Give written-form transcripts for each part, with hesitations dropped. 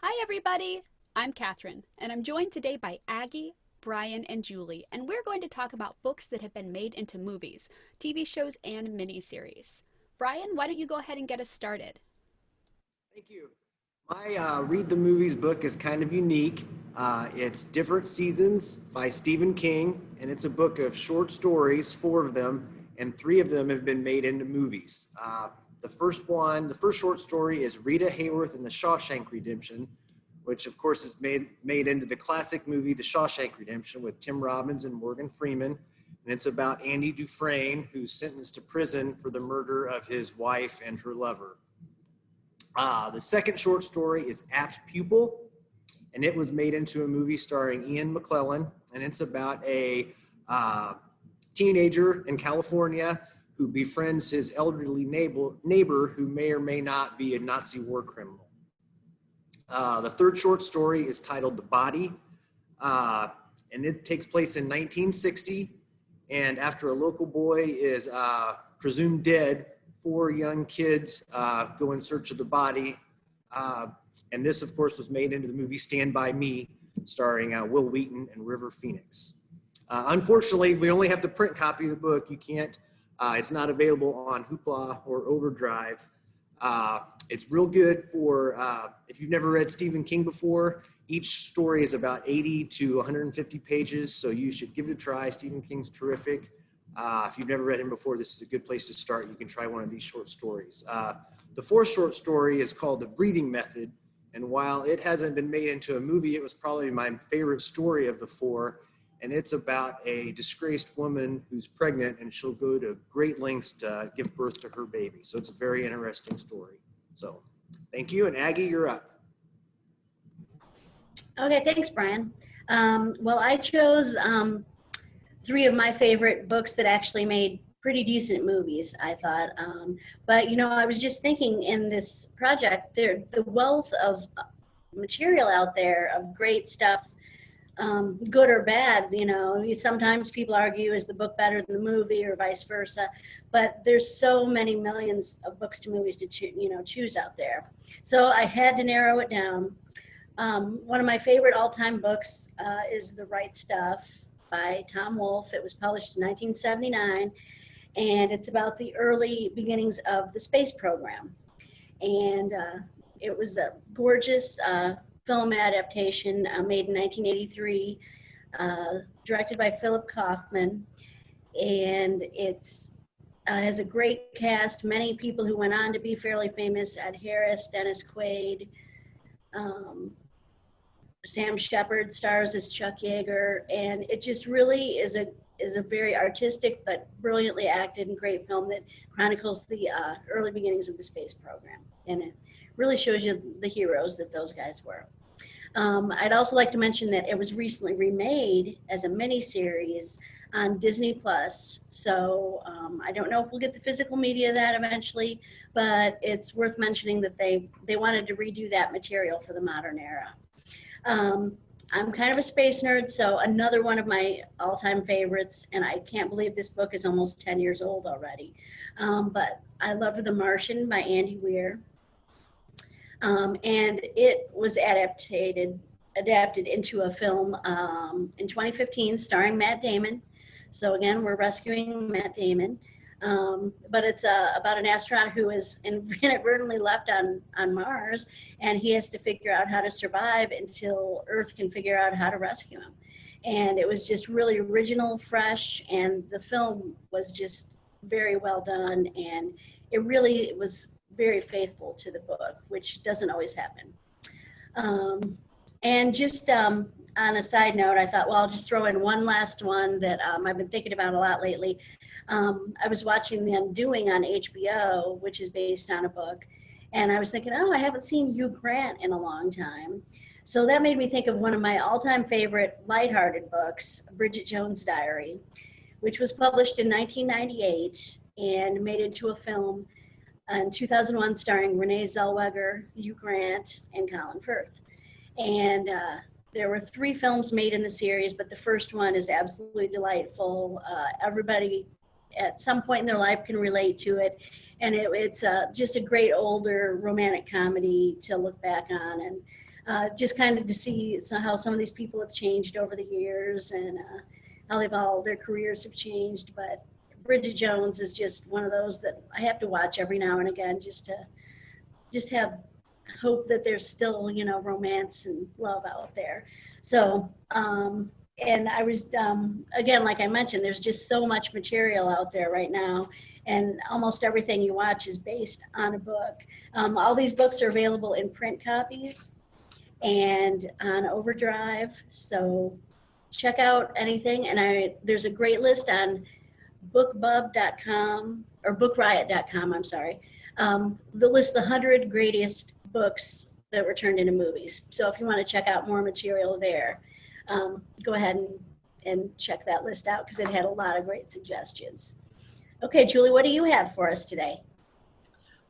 Hi, everybody. I'm Catherine, and I'm joined today by Aggie, Brian, and Julie, and we're going to talk about books that have been made into movies, TV shows, and miniseries. Brian, why don't you go ahead and get us started? Thank you. My Read the Movies book is kind of unique. It's Different Seasons by Stephen King, and it's a book of short stories, four of them, and three of them have been made into movies. The first short story is Rita Hayworth and the Shawshank Redemption, which of course is made into the classic movie The Shawshank Redemption with Tim Robbins and Morgan Freeman. And it's about Andy Dufresne, who's sentenced to prison for the murder of his wife and her lover. The second short story is Apt Pupil, and it was made into a movie starring Ian McKellen, and it's about a teenager in California who befriends his elderly neighbor who may or may not be a Nazi war criminal. The third short story is titled The Body, and it takes place in 1960, and after a local boy is presumed dead, four young kids go in search of the body. And this, of course, was made into the movie Stand By Me, starring Will Wheaton and River Phoenix. Unfortunately, we only have the print copy of the book. You can't, it's not available on Hoopla or Overdrive. It's real good for, if you've never read Stephen King before, each story is about 80 to 150 pages, so you should give it a try. Stephen King's terrific. If you've never read him before, this is a good place to start. You can try one of these short stories. The fourth short story is called The Breathing Method, and while it hasn't been made into a movie, it was probably my favorite story of the four, and it's about a disgraced woman who's pregnant, and she'll go to great lengths to give birth to her baby. So it's a very interesting story. So thank you, and Aggie, you're up. Okay, thanks, Brian. Well, I chose three of my favorite books that actually made pretty decent movies, I thought. But, you know, I was just thinking in this project, the wealth of material out there of great stuff, good or bad, you know, sometimes people argue, is the book better than the movie or vice versa? But there's so many millions of books to movies to choose out there. So I had to narrow it down. One of my favorite all-time books is The Right Stuff by Tom Wolfe. It was published in 1979, and it's about the early beginnings of the space program. And it was a gorgeous film adaptation made in 1983, directed by Philip Kaufman, and it's has a great cast, many people who went on to be fairly famous: Ed Harris, Dennis Quaid, Sam Shepard stars as Chuck Yeager, and it just really is a very artistic but brilliantly acted and great film that chronicles the early beginnings of the space program, and it really shows you the heroes that those guys were. I'd also like to mention that it was recently remade as a mini-series on Disney Plus, so I don't know if we'll get the physical media of that eventually, but it's worth mentioning that they wanted to redo that material for the modern era. I'm kind of a space nerd, so another one of my all-time favorites, and I can't believe this book is almost 10 years old already, but I love The Martian by Andy Weir, and it was adapted into a film in 2015 starring Matt Damon. So again, we're rescuing Matt Damon. But it's about an astronaut who is inadvertently left on Mars, and he has to figure out how to survive until Earth can figure out how to rescue him. And it was just really original, fresh, and the film was just very well done, and it really was very faithful to the book, which doesn't always happen. And just on a side note, I thought, well, I'll just throw in one last one that I've been thinking about a lot lately. I was watching The Undoing on HBO, which is based on a book, and I was thinking, oh, I haven't seen Hugh Grant in a long time. So that made me think of one of my all-time favorite lighthearted books, Bridget Jones' Diary, which was published in 1998 and made into a film in 2001 starring Renee Zellweger, Hugh Grant, and Colin Firth. And there were 3 films made in the series, but the first one is absolutely delightful. Everybody at some point in their life can relate to it. and it's just a great older romantic comedy to look back on, and just kind of to see how some of these people have changed over the years, and how they've all their careers have changed. But Bridget Jones is just one of those that I have to watch every now and again, just to have hope that there's still, romance and love out there. So, and I was, again, like I mentioned, there's just so much material out there right now, and almost everything you watch is based on a book. All these books are available in print copies and on Overdrive. So check out anything. And there's a great list on bookbub.com or bookriot.com, I'm sorry. The list the 100 greatest books that were turned into movies. So if you want to check out more material there, go ahead and check that list out, because it had a lot of great suggestions. Okay, Julie, what do you have for us today?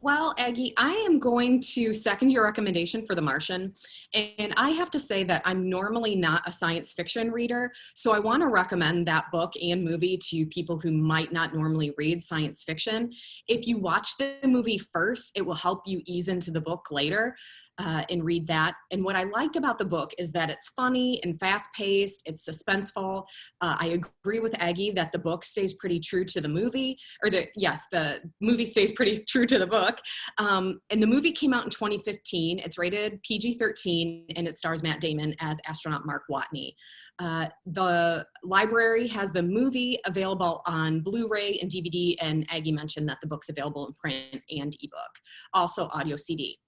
Well, Aggie, I am going to second your recommendation for The Martian. And I have to say that I'm normally not a science fiction reader, so I want to recommend that book and movie to people who might not normally read science fiction. If you watch the movie first, it will help you ease into the book later. And read that. And what I liked about the book is that it's funny and fast-paced, it's suspenseful. I agree with Aggie that the book stays pretty true to the movie, or the movie stays pretty true to the book. And the movie came out in 2015. It's rated PG-13, and it stars Matt Damon as astronaut Mark Watney. The library has the movie available on Blu-ray and DVD, and Aggie mentioned that the book's available in print and ebook, also audio CD.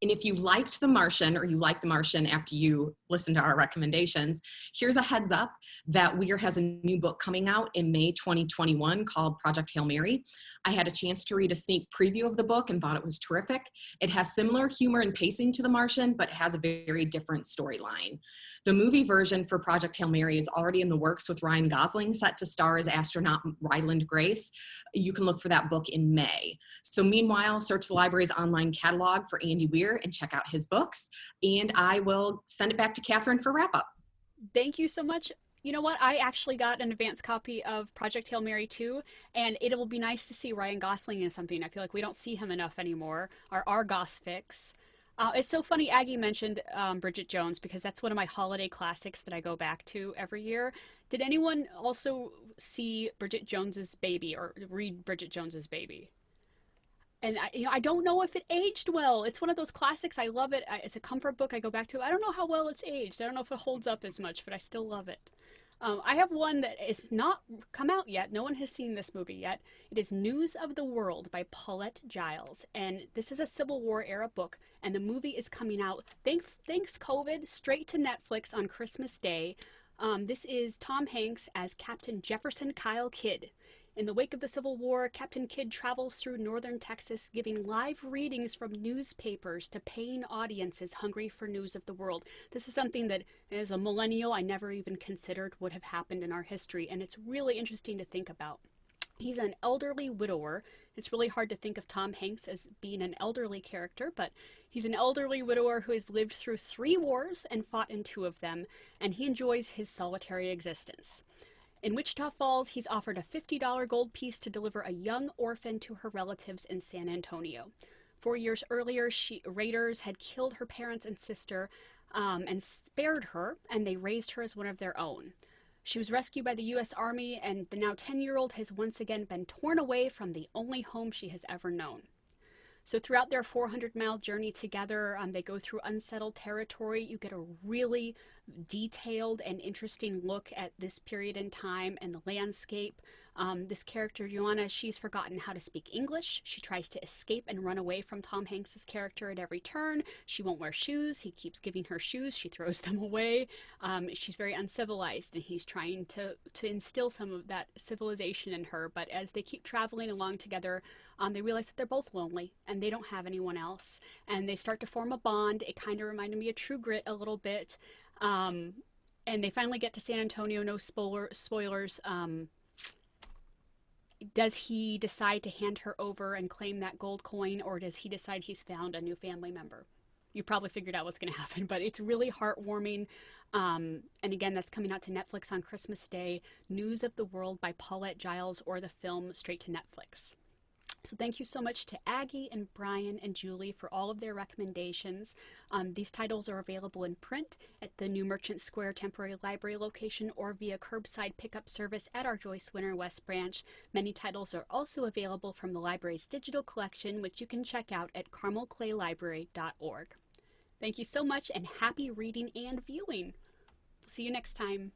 And if you liked The Martian, or you like The Martian after you listen to our recommendations, here's a heads up that Weir has a new book coming out in May 2021 called Project Hail Mary. I had a chance to read a sneak preview of the book and thought it was terrific. It has similar humor and pacing to The Martian, but has a very different storyline. The movie version for Project Hail Mary is already in the works, with Ryan Gosling set to star as astronaut Ryland Grace. You can look for that book in May. So meanwhile, search the library's online catalog for Andy Weir and check out his books. And I will send it back to Catherine for wrap up. Thank you so much. You know what? I actually got an advance copy of Project Hail Mary 2, and it will be nice to see Ryan Gosling in something. I feel like we don't see him enough anymore. Our Argos fix. It's so funny Aggie mentioned Bridget Jones, because that's one of my holiday classics that I go back to every year. Did anyone also see Bridget Jones's Baby, or read Bridget Jones's Baby? And I don't know if it aged well. It's one of those classics. I love it. It's a comfort book I go back to. I don't know how well it's aged. I don't know if it holds up as much, but I still love it. I have one that is not come out yet. No one has seen this movie yet. It is News of the World by Paulette Jiles. And this is a Civil War era book, and the movie is coming out, thanks COVID, straight to Netflix on Christmas Day. This is Tom Hanks as Captain Jefferson Kyle Kidd. In the wake of the Civil War, Captain Kidd travels through northern Texas, giving live readings from newspapers to paying audiences hungry for news of the world. This is something that, as a millennial, I never even considered would have happened in our history, and it's really interesting to think about. He's an elderly widower. It's really hard to think of Tom Hanks as being an elderly character, but he's an elderly widower who has lived through 3 wars and fought in 2 of them, and he enjoys his solitary existence. In Wichita Falls, he's offered a $50 gold piece to deliver a young orphan to her relatives in San Antonio. 4 years earlier, raiders had killed her parents and sister and spared her, and they raised her as one of their own. She was rescued by the U.S. Army, and the now 10-year-old has once again been torn away from the only home she has ever known. So throughout their 400-mile journey together, they go through unsettled territory. You get a really detailed and interesting look at this period in time and the landscape. This character, Joanna, she's forgotten how to speak English. She tries to escape and run away from Tom Hanks's character at every turn. She won't wear shoes. He keeps giving her shoes. She throws them away. She's very uncivilized, and he's trying to instill some of that civilization in her. But as they keep traveling along together, they realize that they're both lonely and they don't have anyone else. And they start to form a bond. It kind of reminded me of True Grit a little bit. And they finally get to San Antonio. No spoilers. Does he decide to hand her over and claim that gold coin, or does he decide he's found a new family member? You probably figured out what's going to happen, but it's really heartwarming. And again, that's coming out to Netflix on Christmas Day. News of the World by Paulette Jiles, or the film straight to Netflix. So thank you so much to Aggie and Brian and Julie for all of their recommendations. These titles are available in print at the New Merchant Square Temporary Library location or via curbside pickup service at our Joyce Winter West branch. Many titles are also available from the library's digital collection, which you can check out at carmelclaylibrary.org. Thank you so much and happy reading and viewing. See you next time.